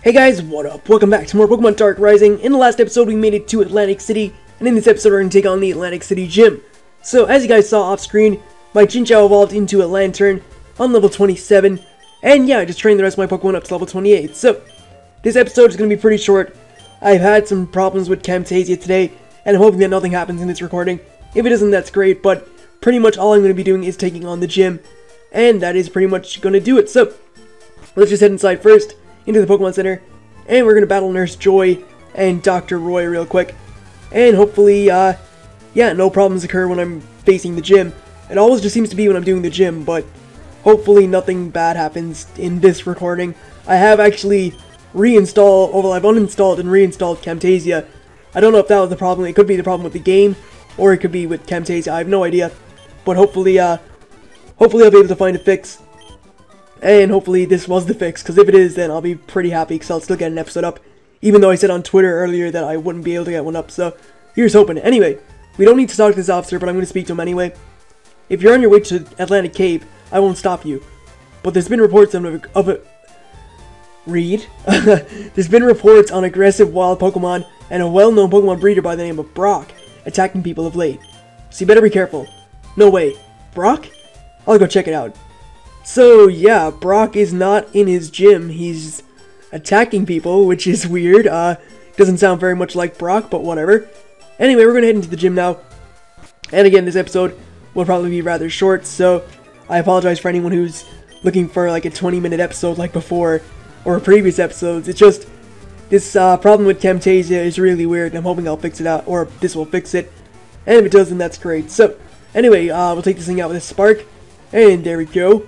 Hey guys, what up? Welcome back to more Pokemon Dark Rising. In the last episode we made it to Atlantic City, and in this episode we're going to take on the Atlantic City Gym. So as you guys saw off screen, my Chinchou evolved into a Lantern on level 27, and yeah, I just trained the rest of my Pokemon up to level 28. So, this episode is going to be pretty short. I've had some problems with Camtasia today, and I'm hoping that nothing happens in this recording. If it doesn't, that's great, but pretty much all I'm going to be doing is taking on the gym, and that is pretty much going to do it. So, let's just head inside first, into the Pokemon Center, and we're going to battle Nurse Joy and Dr. Roy real quick. And hopefully, yeah, no problems occur when I'm facing the gym. It always just seems to be when I'm doing the gym, but hopefully nothing bad happens in this recording. I have actually reinstalled, well, I've uninstalled and reinstalled Camtasia. I don't know if that was the problem. It could be the problem with the game, or it could be with Camtasia. I have no idea. But hopefully, hopefully I'll be able to find a fix. And hopefully this was the fix, because if it is, then I'll be pretty happy, because I'll still get an episode up. Even though I said on Twitter earlier that I wouldn't be able to get one up, so here's hoping. Anyway, we don't need to talk to this officer, but I'm going to speak to him anyway. If you're on your way to Atlantic Cave, I won't stop you. But there's been reports there's been reports on aggressive wild Pokemon and a well-known Pokemon breeder by the name of Brock attacking people of late. So you better be careful. No way. Brock? I'll go check it out. So, yeah, Brock is not in his gym. He's attacking people, which is weird. Doesn't sound very much like Brock, but whatever. Anyway, we're gonna head into the gym now. And again, this episode will probably be rather short, so I apologize for anyone who's looking for like a 20-minute episode like before, or previous episodes. It's just, this problem with Camtasia is really weird, and I'm hoping I'll fix it out, or this will fix it. And if it does, then that's great. So, anyway, we'll take this thing out with a Spark, and there we go.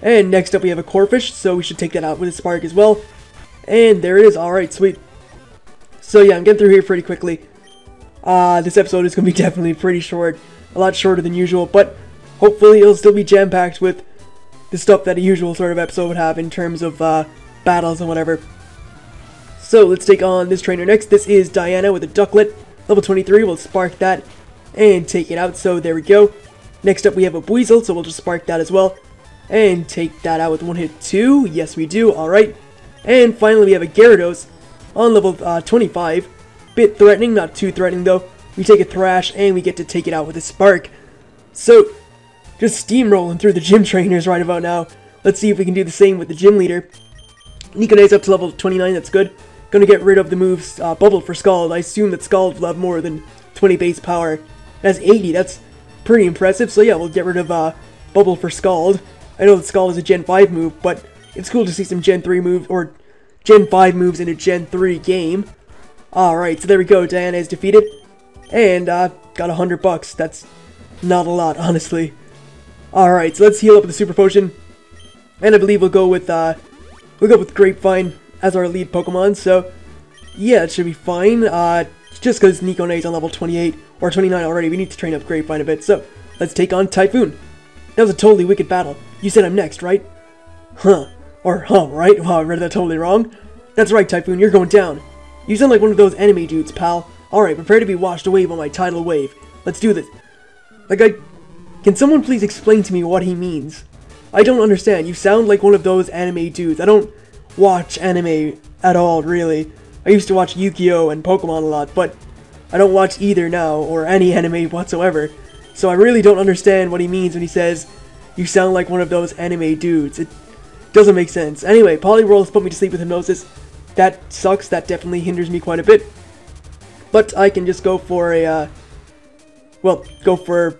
And next up we have a Corphish, so we should take that out with a Spark as well. And there it is. Alright, sweet. So yeah, I'm getting through here pretty quickly. This episode is going to be definitely pretty short. A lot shorter than usual, but hopefully it'll still be jam-packed with the stuff that a usual sort of episode would have in terms of battles and whatever. So let's take on this trainer next. This is Diana with a Ducklet. Level 23, we'll Spark that and take it out, so there we go. Next up we have a Buizel, so we'll just Spark that as well. And take that out with one hit too. Yes, we do. Alright. And finally, we have a Gyarados on level 25. Bit threatening, not too threatening though. We take a Thrash and we get to take it out with a Spark. So, just steamrolling through the gym trainers right about now. Let's see if we can do the same with the gym leader. Nikone's up to level 29. That's good. Gonna get rid of the moves Bubble for Scald. I assume that Scald will have more than 20 base power. That's 80. That's pretty impressive. So yeah, we'll get rid of Bubble for Scald. I know that Scald is a Gen 5 move, but it's cool to see some Gen 3 moves, or Gen 5 moves in a Gen 3 game. Alright, so there we go, Diana is defeated, and got $100. That's not a lot, honestly. Alright, so let's heal up with the Super Potion, and I believe we'll go with Grapevine as our lead Pokemon, so yeah, it should be fine. Just because Nikone's on level 28, or 29 already, we need to train up Grapevine a bit, so let's take on Typhoon. That was a totally wicked battle. You said I'm next, right? Huh. Or right? Wow, I read that totally wrong. That's right, Typhoon, you're going down. You sound like one of those anime dudes, pal. Alright, prepare to be washed away by my tidal wave. Let's do this. Can someone please explain to me what he means? I don't understand. You sound like one of those anime dudes. I don't watch anime at all, really. I used to watch Yu-Gi-Oh! And Pokemon a lot, but I don't watch either now, or any anime whatsoever. So I really don't understand what he means when he says, you sound like one of those anime dudes. It doesn't make sense. Anyway, Poliwhirl has put me to sleep with Hypnosis. That sucks. That definitely hinders me quite a bit. But I can just go for a, well, go for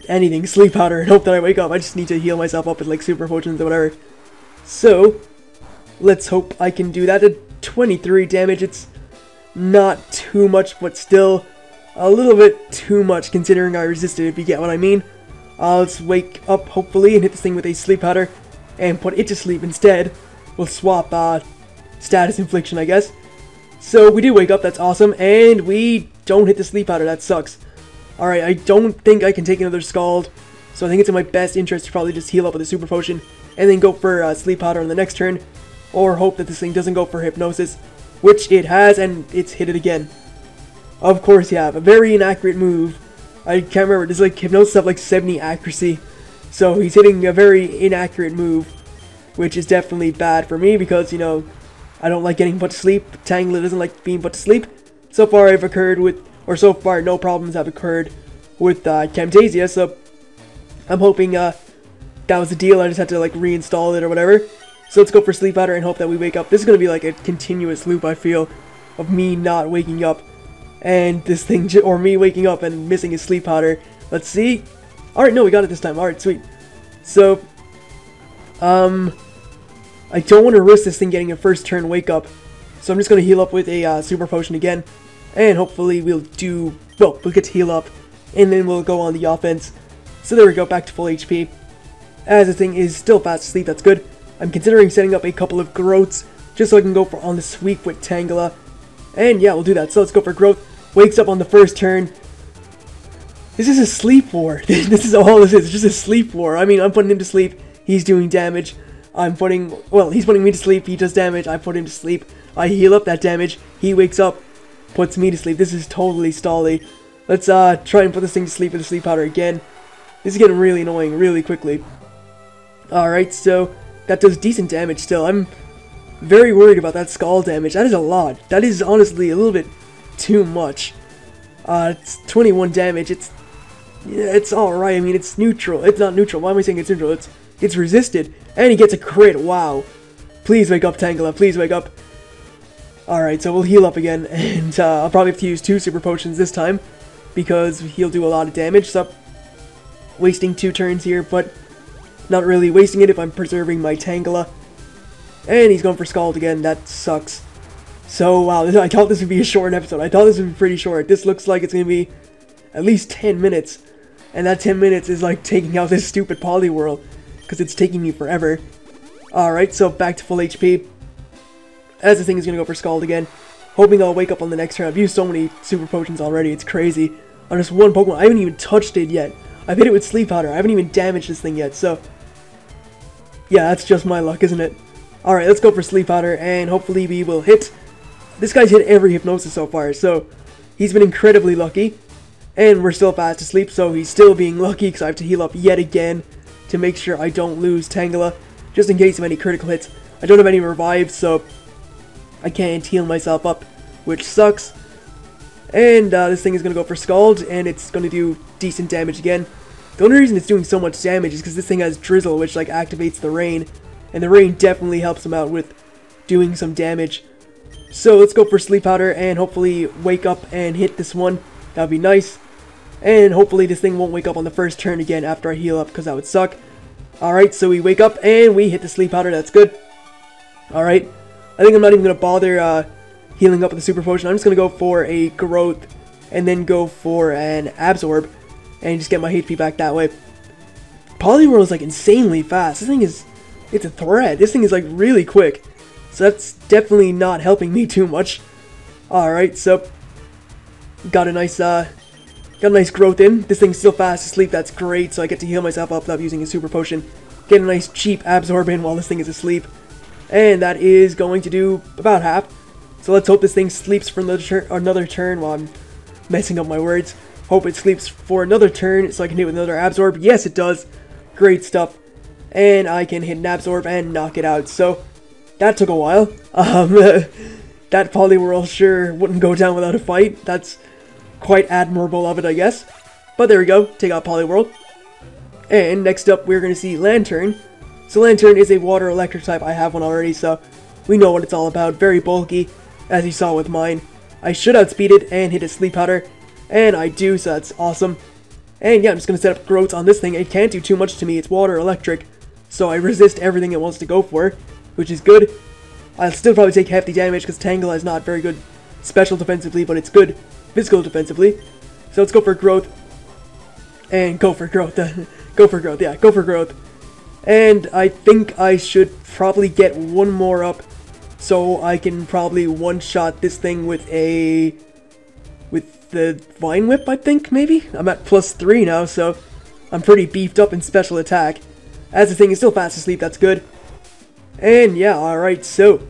anything, Sleep Powder, and hope that I wake up. I just need to heal myself up with, like, Super Potions or whatever. So, let's hope I can do that. At 23 damage, it's not too much, but still a little bit too much considering I resisted, if you get what I mean. Let's wake up, hopefully, and hit this thing with a Sleep Powder and put it to sleep instead. We'll swap Status Infliction, I guess. So we do wake up, that's awesome, and we don't hit the Sleep Powder, that sucks. Alright, I don't think I can take another Scald, so I think it's in my best interest to probably just heal up with a Super Potion and then go for Sleep Powder on the next turn, or hope that this thing doesn't go for Hypnosis, which it has, and it's hit it again. Of course you have. A very inaccurate move. I can't remember. Does like Hypnosis have like 70 accuracy? So he's hitting a very inaccurate move, which is definitely bad for me because, you know, I don't like getting put to sleep. Tangela doesn't like being put to sleep. So far so far no problems have occurred with Camtasia, so I'm hoping that was the deal. I just had to like reinstall it or whatever. So let's go for Sleep Powder and hope that we wake up. This is going to be like a continuous loop, I feel, of me not waking up and this thing, or me waking up and missing his Sleep Powder. Let's see. Alright, no, we got it this time. Alright, sweet. So, I don't want to risk this thing getting a first turn wake up. So I'm just going to heal up with a Super Potion again. And hopefully we'll get to heal up. And then we'll go on the offense. So there we go, back to full HP. As the thing is still fast asleep, that's good. I'm considering setting up a couple of Growths, just so I can go for on the sweep with Tangela. And yeah, we'll do that. So let's go for Growth. Wakes up on the first turn. This is a sleep war. This is all this is, just a sleep war. I mean, I'm putting him to sleep, he's doing damage. He's putting me to sleep, he does damage, I put him to sleep. I heal up that damage, he wakes up, puts me to sleep. This is totally stally. Let's try and put this thing to sleep with the Sleep Powder again. This is getting really annoying really quickly. Alright, so that does decent damage still. I'm very worried about that Scald damage. That is a lot. That is honestly a little bit too much. It's 21 damage. It's alright. I mean, it's neutral. It's not neutral. Why am I saying it's neutral? It's resisted. And he gets a crit. Wow. Please wake up, Tangela. Please wake up. Alright, so we'll heal up again. And I'll probably have to use 2 Super Potions this time, because he'll do a lot of damage. So wasting 2 turns here, but not really wasting it if I'm preserving my Tangela. And he's going for Scald again. That sucks. So, wow, I thought this would be a short episode. I thought this would be pretty short. This looks like it's going to be at least 10 minutes. And that 10 minutes is like taking out this stupid Poliwhirl, because it's taking me forever. Alright, so back to full HP. As the thing is going to go for Scald again. Hoping I'll wake up on the next turn. I've used so many Super Potions already. It's crazy. On just one Pokemon. I haven't even touched it yet. I've hit it with Sleep Powder. I haven't even damaged this thing yet, so yeah, that's just my luck, isn't it? Alright, let's go for Sleep Powder, and hopefully we will hit. This guy's hit every Hypnosis so far, so he's been incredibly lucky. And we're still fast asleep, so he's still being lucky, because I have to heal up yet again to make sure I don't lose Tangela, just in case of any critical hits. I don't have any revives, so I can't heal myself up, which sucks. And this thing is going to go for Scald, and it's going to do decent damage again. The only reason it's doing so much damage is because this thing has Drizzle, which like activates the rain. And the rain definitely helps him out with doing some damage. So let's go for Sleep Powder and hopefully wake up and hit this one. That would be nice. And hopefully this thing won't wake up on the first turn again after I heal up, because that would suck. Alright, so we wake up and we hit the Sleep Powder. That's good. Alright. I think I'm not even going to bother healing up with the Super Potion. I'm just going to go for a Growth and then go for an Absorb and just get my HP back that way. Poliwhirl is like insanely fast. This thing is, it's a threat. This thing is like really quick. So that's definitely not helping me too much. Alright, so got a nice Growth in. This thing's still fast asleep. That's great. So I get to heal myself up without using a Super Potion. Get a nice cheap Absorb in while this thing is asleep. And that is going to do about half. So let's hope this thing sleeps for another turn while I'm messing up my words. Hope it sleeps for another turn so I can hit with another Absorb. Yes, it does. Great stuff. And I can hit an Absorb and knock it out. So that took a while. That Poliwhirl sure wouldn't go down without a fight. That's quite admirable of it, I guess. But there we go. Take out Poliwhirl. And next up, we're going to see Lantern. So Lantern is a water electric type. I have one already, so we know what it's all about. Very bulky, as you saw with mine. I should outspeed it and hit a Sleep Powder. And I do, so that's awesome. And yeah, I'm just going to set up Growths on this thing. It can't do too much to me. It's water electric. So I resist everything it wants to go for, which is good. I'll still probably take hefty damage because Tangela is not very good special defensively, but it's good physical defensively. So let's go for Growth. And go for Growth. Go for Growth, yeah, go for Growth. And I think I should probably get one more up so I can probably one-shot this thing with the Vine Whip, I think, maybe? I'm at +3 now, so I'm pretty beefed up in special attack. As the thing is still fast asleep, that's good. And yeah, alright, so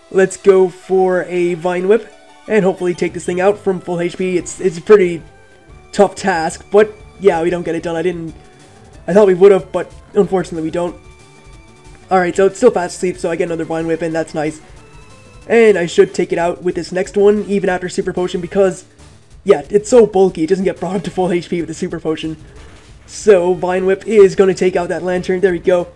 let's go for a Vine Whip and hopefully take this thing out from full HP. It's a pretty tough task, but yeah, we don't get it done. I thought we would have, but unfortunately we don't. Alright, so it's still fast asleep, so I get another Vine Whip, and that's nice. And I should take it out with this next one, even after Super Potion, because, yeah, it's so bulky, it doesn't get brought up to full HP with the Super Potion. So, Vine Whip is going to take out that Lantern, there we go.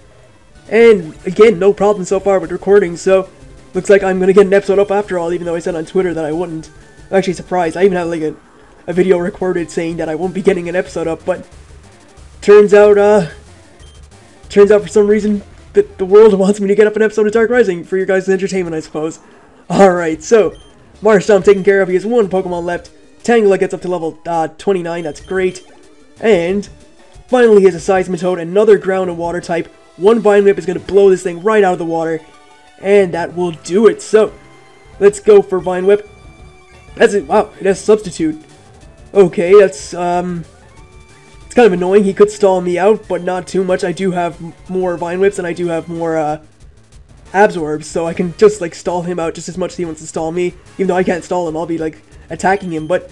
And, again, no problem so far with recording, so, looks like I'm going to get an episode up after all, even though I said on Twitter that I wouldn't. I'm actually surprised, I even have, like, a video recorded saying that I won't be getting an episode up, but turns out for some reason that the world wants me to get up an episode of Dark Rising for your guys' entertainment, I suppose. Alright, so, Marstomp taken care of, he has one Pokemon left. Tangela gets up to level 29, that's great. And, finally he has a Seismitoad, another ground and water type. One Vine Whip is going to blow this thing right out of the water. And that will do it, so, let's go for Vine Whip. That's it, wow, it has Substitute. Okay, that's, it's kind of annoying. He could stall me out, but not too much. I do have more Vine Whips, and I do have more, Absorbs, so I can just, like, stall him out just as much as he wants to stall me. Even though I can't stall him, I'll be, like, attacking him. But,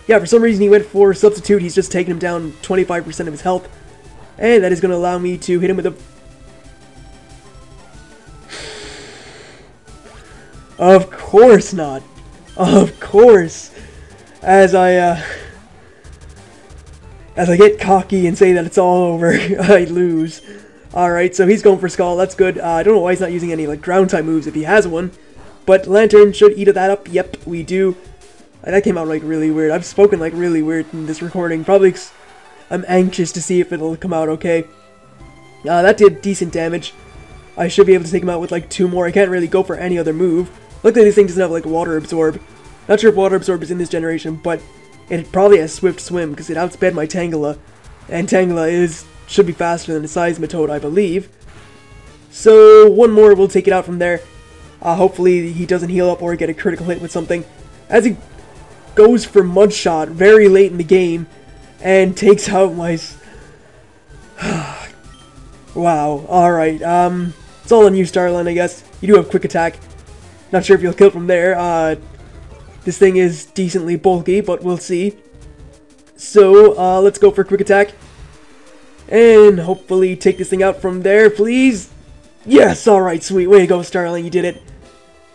yeah, for some reason he went for Substitute. He's just taking him down 25% of his health. And that is going to allow me to hit him with a... Of course not. Of course. As I get cocky and say that it's all over, I lose. Alright, so he's going for Skull, that's good. I don't know why he's not using any, like, ground-type moves if he has one. But Lantern should eat that up. Yep, we do. That came out, like, really weird. I've spoken, like, really weird in this recording. Probably I'm anxious to see if it'll come out okay. That did decent damage. I should be able to take him out with, like, 2 more. I can't really go for any other move. Luckily, this thing doesn't have, like, Water Absorb. Not sure if Water Absorb is in this generation, but it probably has Swift Swim, because it outsped my Tangela. And Tangela should be faster than the Seismitoad, I believe. So, one more, we'll take it out from there. Hopefully he doesn't heal up or get a critical hit with something. As he goes for Mud Shot very late in the game, and takes out my... Wow, alright, it's all on you, Starline, I guess. You do have Quick Attack. Not sure if you'll kill from there. This thing is decently bulky, but we'll see. So, let's go for Quick Attack. And hopefully take this thing out from there, please. Yes, alright, sweet. Way to go, Starline, you did it.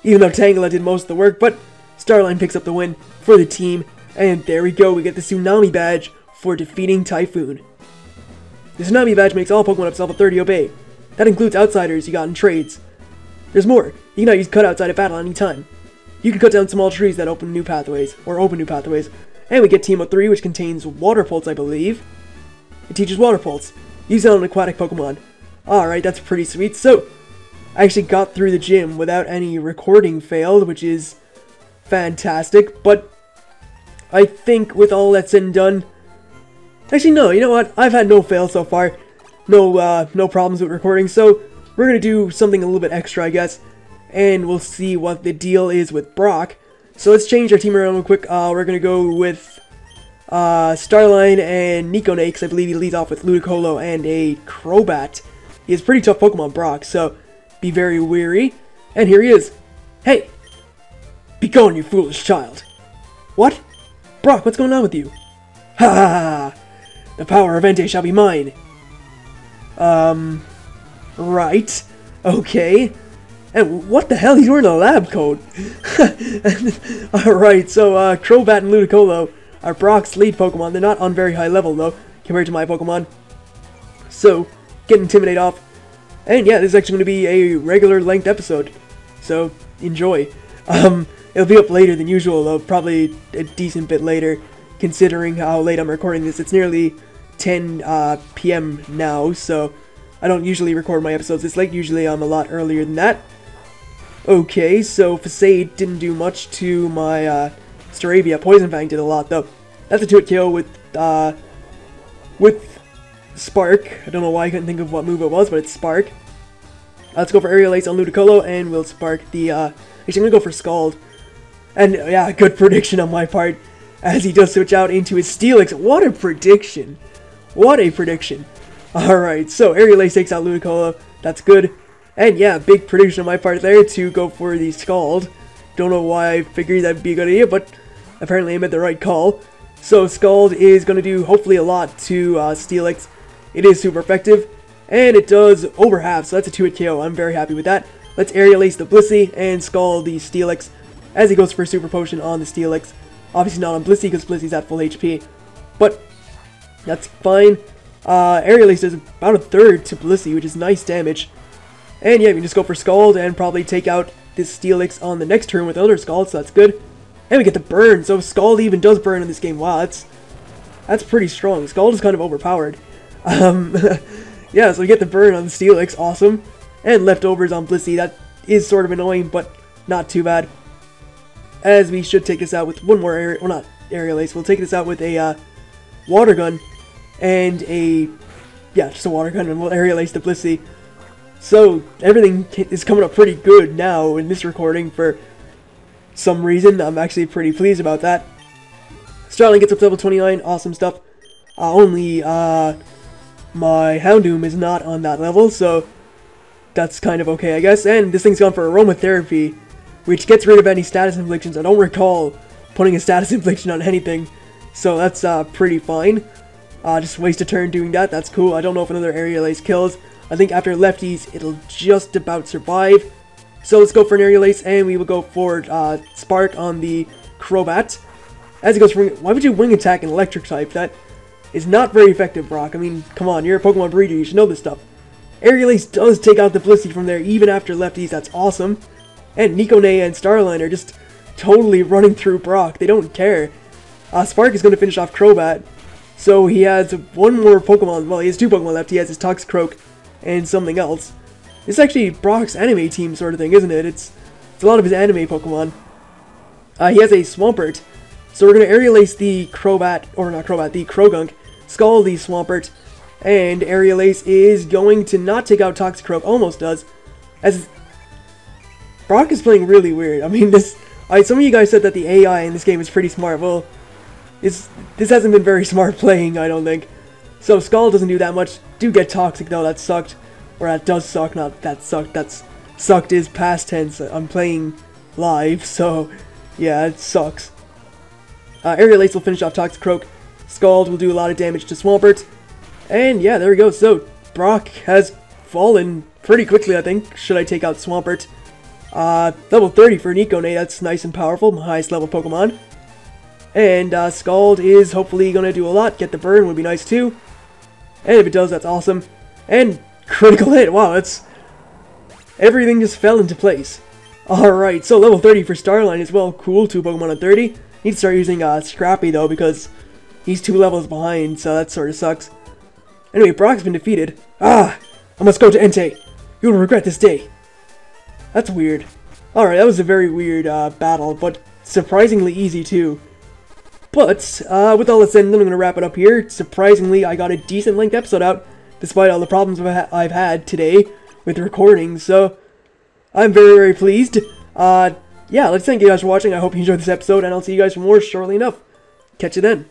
Even though Tangela did most of the work, but Starline picks up the win for the team. And there we go, we get the Tsunami Badge for defeating Typhoon. The Tsunami Badge makes all Pokemon up to level 30 obey. That includes outsiders you got in trades. There's more. You can now use Cut outside of battle any time. You can cut down small trees that open new pathways. And we get Team of 3, which contains Water Pulse, I believe. It teaches Water Pulse. Use it on an aquatic Pokemon. Alright, that's pretty sweet. So, I actually got through the gym without any recording failed, which is fantastic. But, I think with all that's said and done... Actually, no, you know what? I've had no fails so far. No problems with recording, so we're gonna do something a little bit extra, I guess. And we'll see what the deal is with Brock. So let's change our team around real quick. We're gonna go with Starline and Nikonate, because I believe he leads off with Ludicolo and a Crobat. He has pretty tough Pokemon, Brock, so be very wary. And here he is. Hey! Be gone, you foolish child! What? Brock, what's going on with you? Ha ha ha! The power of Entei shall be mine! Right. Okay. And what the hell? He's wearing a lab coat! Alright, so, Crobat and Ludicolo are Brock's lead Pokemon. They're not on very high level, though, compared to my Pokemon. So, get Intimidate off. And yeah, this is actually going to be a regular length episode. So, enjoy. It'll be up later than usual, though, probably a decent bit later, considering how late I'm recording this. It's nearly 10 p.m. now, so I don't usually record my episodes this late. Usually I'm a lot earlier than that. Okay, so Facade didn't do much to my Staravia. Poison Fang did a lot, though. That's a 2-hit KO with Spark. I don't know why I couldn't think of what move it was, but it's Spark. Let's go for Aerial Ace on Ludicolo, and we'll spark the, actually I'm gonna go for Scald. And, yeah, good prediction on my part, as he does switch out into his Steelix. What a prediction! What a prediction! Alright, so Aerial Ace takes out Ludicolo, that's good. And yeah, big prediction on my part there to go for the Scald. Don't know why I figured that'd be a good idea, but apparently I made the right call. So Scald is going to do hopefully a lot to Steelix. It is super effective, and it does over half, so that's a 2-hit KO. I'm very happy with that. Let's let's Aerial Ace the Blissey and Scald the Steelix as he goes for Super Potion on the Steelix. Obviously not on Blissey because Blissey's at full HP, but that's fine. Aerial Ace does about a third to Blissey, which is nice damage. And yeah, we can just go for Scald and probably take out this Steelix on the next turn with another Scald, so that's good. And we get the burn, so Scald even does burn in this game. Wow, that's pretty strong. Scald is kind of overpowered. Yeah, so we get the burn on the Steelix, awesome. And leftovers on Blissey, that is sort of annoying, but not too bad. As we should take this out with one more well, not Aerial Ace, we'll take this out with a Water Gun and just a Water Gun, and we'll Aerial Ace the Blissey. So everything is coming up pretty good now in this recording for some reason. I'm actually pretty pleased about that. Starling gets up to level 29, awesome stuff. Only my Houndoom is not on that level, so that's kind of okay, I guess. And this thing's gone for Aromatherapy, which gets rid of any status inflictions. I don't recall putting a status infliction on anything, so that's pretty fine. Just waste a turn doing that, that's cool. I don't know if another Aerial Ace kills. I think after lefties, it'll just about survive. So let's go for an Aerial Ace, and we will go for Spark on the Crobat. As he goes for why would you Wing Attack an Electric type? That is not very effective, Brock. I mean, come on, you're a Pokemon breeder, you should know this stuff. Aerial Ace does take out the Blissey from there, even after lefties, that's awesome. And Nikonay and Starline are just totally running through Brock, they don't care. Spark is going to finish off Crobat, so he has one more Pokemon, well, he has two Pokemon left. He has his Toxicroak and something else. It's actually Brock's anime team sort of thing, isn't it? It's a lot of his anime Pokemon. He has a Swampert, so we're going to Aerial Ace the Crobat, or not Crobat, the Krogunk, Scald the Swampert, and Aerial Ace is going to not take out Toxicroak, almost does, as Brock is playing really weird. I mean, some of you guys said that the AI in this game is pretty smart. Well, this hasn't been very smart playing, I don't think. So Scald doesn't do that much. Do get Toxic though, that sucked. Or that does suck, not that sucked. That's sucked is past tense. I'm playing live, so yeah, it sucks. Aerial Ace will finish off Toxicroak. Scald will do a lot of damage to Swampert. And yeah, there we go. So Brock has fallen pretty quickly, I think. Should I take out Swampert? Level 30 for Nikonay, that's nice and powerful, my highest level Pokemon. And Scald is hopefully going to do a lot, get the burn would be nice too. And if it does, that's awesome. And critical hit, wow, that's... everything just fell into place. Alright, so level 30 for Starline as well, cool, 2 Pokemon on 30. Need to start using Scrappy though, because he's 2 levels behind, so that sort of sucks. Anyway, Brock's been defeated. I must go to Entei. You will regret this day. That's weird. Alright, that was a very weird battle, but surprisingly easy too. But, with all that said, I'm going to wrap it up here. Surprisingly, I got a decent length episode out, despite all the problems I've had today with recording, so I'm very, very pleased. Yeah, let's thank you guys for watching. I hope you enjoyed this episode, and I'll see you guys for more shortly enough. Catch you then.